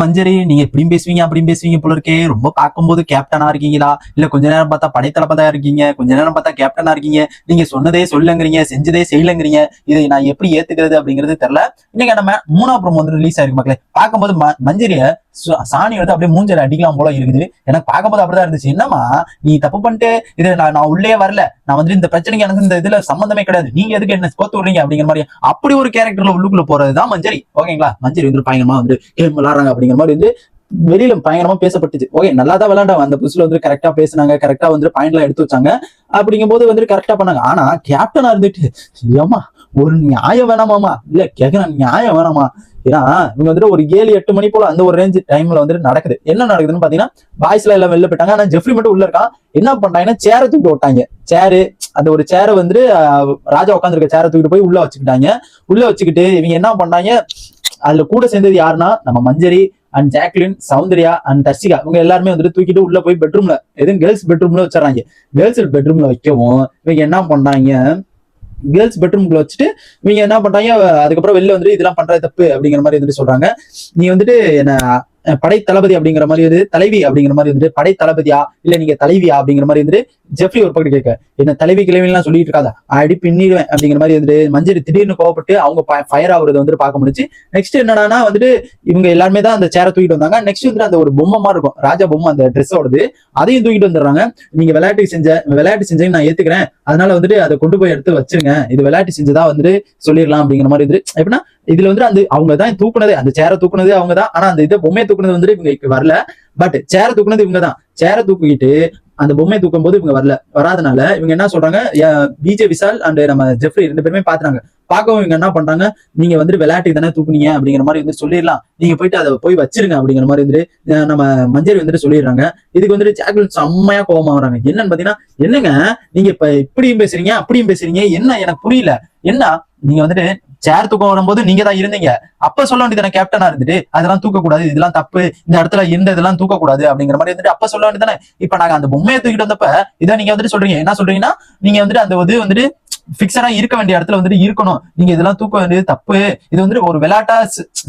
மஞ்சரி நீங்க இப்படியும் பேசுவீங்க அப்படியும் பேசுவீங்க போல இருக்கே. ரொம்ப பார்க்கும்போது கேப்டனா இருக்கீங்களா, இல்ல கொஞ்ச நேரம் பார்த்தா படைத்தளபதியா இருக்கீங்க, கொஞ்ச நேரம் பார்த்தா கேப்டனா இருக்கீங்க. நீங்க சொன்னதே சொல்லுங்கிறீங்க, செஞ்சதே செய்யலங்கிறீங்க. இதை நான் எப்படி ஏத்துக்கிறது அப்படிங்கிறது தெரியல. இன்னைக்கு நம்ம 3ஆம் ப்ரோமோ வந்து ரிலீஸ் ஆயிருக்கு மக்களே. பார்க்கும்போது மஞ்சரிய சாணி வந்து அப்படியே மூஞ்சல அடிக்கலாம் போல இருக்குது. எனக்கு பார்க்கும்போது அப்படிதான் இருந்துச்சு. என்னமா நீ தப்பு பண்ணிட்டு இது நான் உள்ளே வரல, நான் வந்து இந்த பிரச்சனைக்கு எனக்கு இந்த இதுல சம்பந்தமே கிடையாது, நீங்க எதுக்கு என்ன கோத்து விடுறீங்க அப்படிங்கிற மாதிரி அப்படி ஒரு கேரக்டர்ல உள்ளுக்குள்ள போறதுதான் மஞ்சரி. ஓகேங்களா, மஞ்சரி வந்து பயங்கரமா வந்து கேம் விளாடுறாங்க அப்படிங்கிற மாதிரி வந்து வெளியில பயங்கரமா பேசப்பட்டுச்சு. ஓகே, நல்லா தான் விளையாண்டாங்க. அந்த புதுசுல வந்து கரெக்டா பேசினாங்க, கரெக்டா வந்து பாயிண்ட் எல்லாம் எடுத்து வச்சாங்க. அப்படிங்கும் போது வந்து கரெக்டா பண்ணாங்க. ஆனா கேப்டனா இருந்துட்டு ஏமா ஒரு நியாயம் வேணாமாமா, இல்ல கேக்குறேன் நியாயம் வேணாமா. ஏன்னா இவங்க வந்துட்டு ஒரு 7-8 மணி போல அந்த ஒரு ரேஞ்ச் டைம்ல வந்து நடக்குது. என்ன நடக்குதுன்னு பாத்தீங்கன்னா, பாய்ஸ்ல எல்லாம் வெளில போயிட்டாங்க. ஆனா ஜெஃப்ரி மட்டும் உள்ள இருக்கான். என்ன பண்றாங்கன்னா சேரை தூக்கி விட்டாங்க. சேரு அந்த ஒரு சேரை வந்து ராஜா உட்காந்துருக்க சேரை தூக்கிட்டு போய் உள்ள வச்சுக்கிட்டாங்க. உள்ள வச்சுக்கிட்டு இவங்க என்ன பண்ணாங்க, அதுல கூட சேர்ந்தது யாருன்னா நம்ம Manjari and Jacqueline, Soundarya and Darshika, இவங்க எல்லாருமே வந்துட்டு தூக்கிட்டு உள்ள போய் பெட்ரூம்ல, எதுவும் கேர்ள்ஸ் பெட்ரூம்ல வச்சிடறாங்க. கேர்ள்ஸ் பெட்ரூம்ல வைக்கவும் இவங்க என்ன பண்ணாங்க, கேர்ள்ஸ் பெட்ரூம்குள்ள வச்சுட்டு இவங்க என்ன பண்றாங்க, அதுக்கப்புறம் வெளில வந்து இதெல்லாம் பண்றது தப்பு அப்படிங்கிற மாதிரி வந்துட்டு சொல்றாங்க. நீ வந்துட்டு என்ன படை தளபதி அப்படிங்கிற மாதிரி வந்து தலைவி அப்படிங்கிற மாதிரி வந்து படை தளபதியா இல்ல நீங்க தலைவியா அப்படிங்கிற மாதிரி வந்து ஜெஃப்ரி ஒரு பக்கம் கேட்க, என்ன தலைவி கிழவிலாம் சொல்லிட்டு இருக்காத, அடி பின்னிடுவேன் அப்படிங்கிற மாதிரி வந்து மஞ்சரி திடீர்னு கோவப்பட்டு அவங்க ஃபயர் ஆகுறது வந்து பார்க்க முடிச்சு. நெக்ஸ்ட் என்னன்னா வந்துட்டு இவங்க எல்லாருமே தான் அந்த சேரை தூக்கிட்டு வந்தாங்க. நெக்ஸ்ட் வந்துட்டு அந்த ஒரு பொம்மை மாதிரி இருக்கும், ராஜா பொம்மை, அந்த ட்ரெஸ்ஸோடது, அதையும் தூக்கிட்டு வந்துடுறாங்க. நீங்க விளையாட்டு செஞ்சேன்னு நான் ஏத்துக்கிறேன், அதனால வந்துட்டு அதை கொண்டு போய் எடுத்து வச்சிருங்க, இது விளையாட்டு செஞ்சதா வந்துட்டு சொல்லிடலாம் அப்படிங்கிற மாதிரி இது எப்படின்னா, இதுல வந்து அந்த அவங்க தான் தூக்குனது, அந்த சேரை தூக்குனது அவங்க தான். ஆனா அந்த இதை பொம்மையை தூக்குனது வந்து இவங்க வரல. பட் சேரை தூக்குனது இவங்க தான். சேரை தூக்கிட்டு அந்த பொம்மையை தூக்கும் போது இவங்க வராதனால இவங்க என்ன சொல்றாங்க, விஜய் விஷால் அண்ட் நம்ம ஜெஃப்ரி 2 பேருமே பாத்துறாங்க. பார்க்கவும் இவங்க என்ன பண்றாங்க, நீங்க வந்து விளையாட்டுக்கு தானே தூக்குனீங்க அப்படிங்கிற மாதிரி வந்து சொல்லிடலாம், நீங்க போயிட்டு அதை போய் வச்சிருங்க அப்படிங்கிற மாதிரி வந்து நம்ம மஞ்சரி வந்துட்டு சொல்லிடுறாங்க. இதுக்கு வந்துட்டு ஜாக்லின் செம்மையா கோபமா வராங்க. என்னன்னு பாத்தீங்கன்னா, என்னங்க நீங்க இப்ப இப்படியும் பேசுறீங்க அப்படியும் பேசுறீங்க, என்ன எனக்கு புரியல. என்ன நீங்க வந்துட்டு சேர் தூக்கம் வரும்போது நீங்க தான் இருந்தீங்க, அப்ப சொல்ல வேண்டியதானே கேப்டனா இருந்துட்டு அதெல்லாம் தூக்கக்கூடாது, இதெல்லாம் தப்பு, இந்த இடத்துல இருந்த இதெல்லாம் தூக்கக்கூடாது அப்படிங்கிற மாதிரி வந்துட்டு அப்ப சொல்ல வேண்டியதானே. இப்ப நாங்க அந்த பொம்மையை தூக்கிட்டு வந்தப்ப இதை நீங்க வந்துட்டு சொல்றீங்க, என்ன சொல்றீங்கன்னா, நீங்க வந்துட்டு அந்த இது வந்துட்டு பிக்சரா இருக்க வேண்டிய இடத்துல வந்துட்டு இருக்கணும், நீங்க இதெல்லாம் தூக்க வேண்டியது தப்பு, இது வந்துட்டு ஒரு விளையாட்டா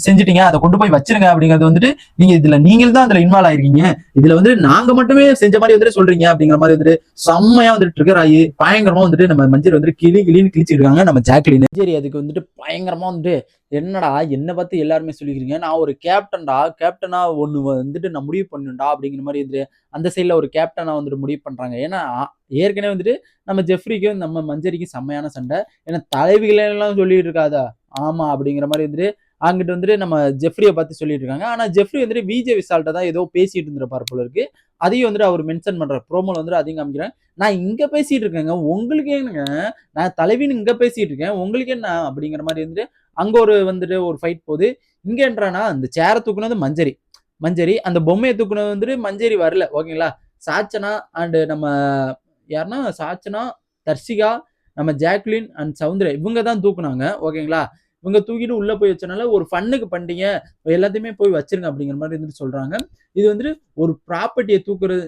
செஞ்சுட்டீங்க, அதை கொண்டு போய் வச்சிருங்க அப்படிங்கிறது வந்துட்டு நீங்க இதுல நீங்கள் தான் அதுல இன்வால்வ் ஆயிருக்கீங்க, இதுல வந்து நாங்க மட்டுமே செஞ்ச மாதிரி வந்துட்டு சொல்றீங்க அப்படிங்கிற மாதிரி வந்துட்டு செம்மையா வந்துட்டு ட்ரிகர் ஆகி பயங்கரமா வந்துட்டு நம்ம மஞ்சள் வந்துட்டு கிளின்னு கிழிச்சிட்டு இருக்காங்க நம்ம ஜாக்லின். சரி, அதுக்கு வந்துட்டு பயங்கரமா வந்துட்டு, என்னடா என்ன பார்த்து எல்லாருமே சொல்லிக்கிறீங்க, நான் ஒரு கேப்டனா ஒண்ணு வந்துட்டு நான் முடிவு பண்ணுண்டா அப்படிங்கிற மாதிரி வந்துட்டு அந்த சைட்ல ஒரு கேப்டனா வந்துட்டு முடிவு பண்றாங்க. ஏன்னா ஏற்கனவே வந்துட்டு நம்ம ஜெஃப்ரிக்கும் நம்ம மஞ்சரிக்கும் செம்மையான சண்டை. ஏன்னா தலைவிகளை எல்லாம் சொல்லிட்டு இருக்காதா, ஆமா அப்படிங்கிற மாதிரி வந்துட்டு அங்கிட்டு வந்துட்டு நம்ம ஜெஃப்ரியை பார்த்து சொல்லிட்டு இருக்காங்க. ஆனா ஜெஃப்ரி வந்துட்டு விஜய் விஷால்ட்ட தான் ஏதோ பேசிட்டு இருந்திருப்பாரு போல இருக்கு. அதையும் வந்துட்டு அவர் மென்ஷன் பண்ற ப்ரோமோல வந்துட்டு அதையும் காமிக்கிறேன். நான் இங்க பேசிட்டு இருக்கேங்க, உங்களுக்கு என்னங்க, நான் தலைவின்னு இங்க பேசிட்டு இருக்கேன், உங்களுக்கு என்ன அப்படிங்கிற மாதிரி வந்துட்டு அங்க ஒரு வந்துட்டு ஒரு ஃபைட் போகுது. இங்க என்றானா அந்த சேரை தூக்குனது மஞ்சரி அந்த பொம்மையை தூக்குனது வந்துட்டு மஞ்சரி வரல. ஓகேங்களா, சாச்சனா அண்ட் நம்ம யாருன்னா சாச்சனா, தர்ஷிகா, நம்ம ஜாக்லின் அண்ட் சவுந்தர்யா இவங்க தான் தூக்குனாங்க. ஓகேங்களா, இவங்க தூக்கிட்டு உள்ள போய் வச்சனால ஒரு ஃபன்னுக்கு பண்ணிட்டீங்க, எல்லாத்தையுமே போய் வச்சிருங்க அப்படிங்கிற மாதிரி வந்துட்டு சொல்றாங்க. இது வந்துட்டு ஒரு ப்ராப்பர்ட்டியை தூக்குறது,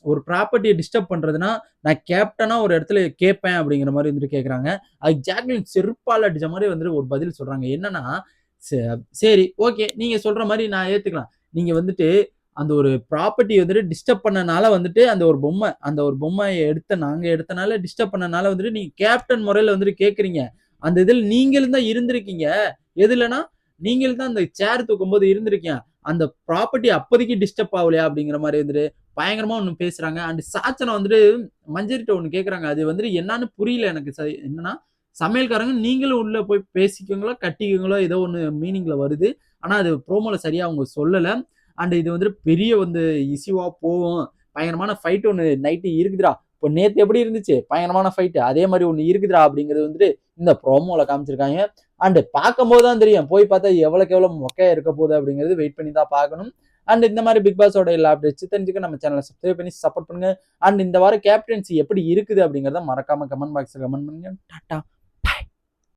ஒரு ப்ராப்பர்ட்டியை டிஸ்டர்ப் பண்றதுன்னா நான் கேப்டனா ஒரு இடத்துல கேட்பேன் அப்படிங்கிற மாதிரி வந்துட்டு கேட்கறாங்க. அதுக்கு ஜாக்லின் செருப்பால் அடிச்ச மாதிரி வந்துட்டு ஒரு பதில் சொல்றாங்க. என்னன்னா, சரி ஓகே, நீங்க சொல்ற மாதிரி நான் ஏத்துக்கலாம். நீங்க வந்துட்டு அந்த ஒரு ப்ராப்பர்ட்டி வந்துட்டு டிஸ்டர்ப் பண்ணனால வந்துட்டு அந்த ஒரு பொம்மையை நாங்க எடுத்தனால டிஸ்டர்ப் பண்ணனால வந்துட்டு நீங்க கேப்டன் முறையில வந்துட்டு கேக்குறீங்க. அந்த இதில் நீங்களும் தான் இருந்திருக்கீங்க. எதுலனா, நீங்கள் தான் அந்த சேர் தூக்கும் போது இருந்திருக்கீங்க. அந்த ப்ராப்பர்ட்டி அப்போதைக்கு டிஸ்டர்ப் ஆகலையா அப்படிங்கிற மாதிரி வந்துட்டு பயங்கரமா ஒண்ணு பேசுறாங்க. அண்ட் சாச்சனா வந்துட்டு மஞ்சரிட்ட ஒண்ணு கேக்குறாங்க. அது வந்துட்டு என்னன்னு புரியல எனக்கு. என்னன்னா, சமையல்காரங்க நீங்களும் உள்ள போய் பேசிக்கோங்களோ, கட்டிக்கோங்களோ ஏதோ ஒண்ணு மீனிங்ல வருது. ஆனா அது ப்ரோமோல சரியா அவங்க சொல்லல. அண்ட் இது வந்துட்டு பெரிய வந்து இஷ்யூவா போகும். பயங்கரமான ஃபைட் ஒண்ணு நைட்டு இருக்குதுடா. இப்போ நேத்து எப்படி இருந்துச்சு பயங்கரமான ஃபைட், அதே மாதிரி ஒண்ணு இருக்குதுடா அப்படிங்கிறது வந்துட்டு இந்த ப்ரோமோல காமிச்சிருக்காங்க. அண்ட் பார்க்கும்போது தான் தெரியும், போய் பார்த்தா எவ்வளவுக்கு எவ்வளவு மொக்கையா இருக்க போகுது அப்படிங்கிறது வெயிட் பண்ணி தான் பார்க்கணும். அண்ட் இந்த மாதிரி பிக் பாஸோட எல்லா அப்டேட்ஸ் தெரிஞ்சுக்க நம்ம சேனலை சப்ஸ்கிரைப் பண்ணி சப்போர்ட் பண்ணுங்க. அண்ட் இந்த வாரம் கேப்டன்சி எப்படி இருக்குது அப்படிங்கிறத மறக்காம கமெண்ட் பாக்ஸ்ல கமெண்ட் பண்ணுங்க. டாடா.